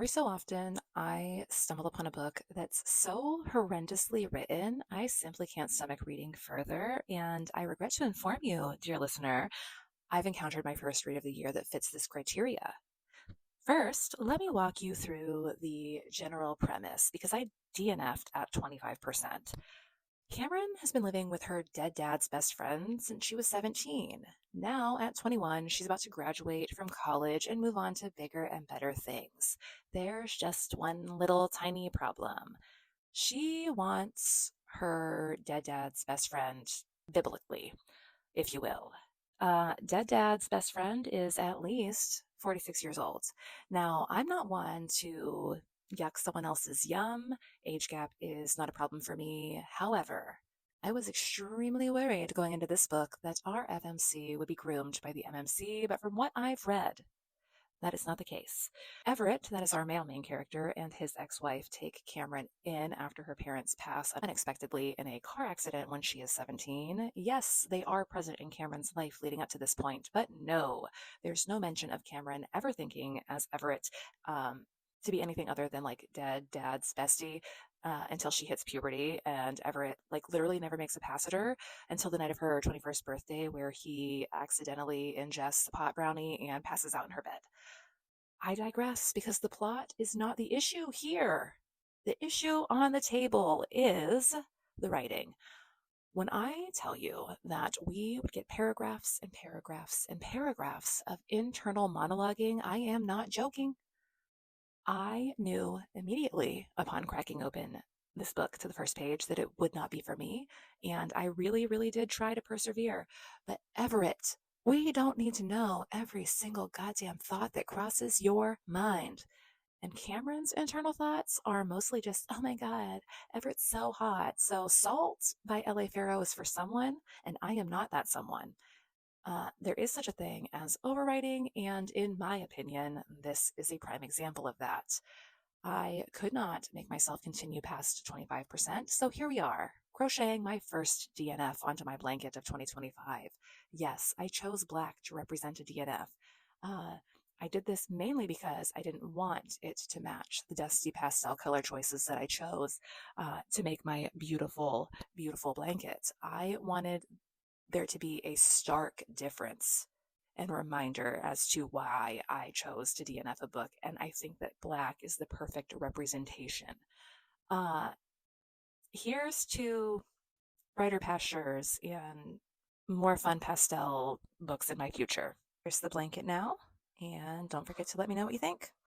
Every so often, I stumble upon a book that's so horrendously written, I simply can't stomach reading further. And I regret to inform you, dear listener, I've encountered my first read of the year that fits this criteria. First, let me walk you through the general premise because I DNF'd at 25%. Cameron has been living with her dead dad's best friend since she was 17. Now, at 21, she's about to graduate from college and move on to bigger and better things. There's just one little tiny problem. She wants her dead dad's best friend biblically, if you will. Dead dad's best friend is at least 46 years old. Now, I'm not one to yuck someone else's yum. Age gap is not a problem for me. However, I was extremely worried going into this book that our FMC would be groomed by the MMC, but from what I've read, that is not the case. Everett, that is our male main character, and his ex-wife take Cameron in after her parents pass unexpectedly in a car accident when she is 17. Yes, they are present in Cameron's life leading up to this point, but no, there's no mention of Cameron ever thinking as Everett to be anything other than like dead dad's bestie. Until she hits puberty, and Everett like literally never makes a pass at her until the night of her 21st birthday, where he accidentally ingests a pot brownie and passes out in her bed. I digress because the plot is not the issue here. The issue on the table is the writing. When I tell you that we would get paragraphs and paragraphs and paragraphs of internal monologuing, I am not joking. I knew immediately upon cracking open this book to the first page that it would not be for me, and I really, really did try to persevere. But Everett, we don't need to know every single goddamn thought that crosses your mind. And Cameron's internal thoughts are mostly just, oh my God, Everett's so hot. So Salt by L.A. Farrow is for someone, and I am not that someone. There is such a thing as overwriting, and in my opinion, this is a prime example of that. I could not make myself continue past 25%, so here we are, crocheting my first DNF onto my blanket of 2025. Yes, I chose black to represent a DNF. I did this mainly because I didn't want it to match the dusty pastel color choices that I chose to make my beautiful, beautiful blanket. I wanted there to be a stark difference and reminder as to why I chose to DNF a book, and I think that black is the perfect representation. Uh, Here's to brighter pastures and more fun pastel books in my future. Here's the blanket now, and don't forget to let me know what you think.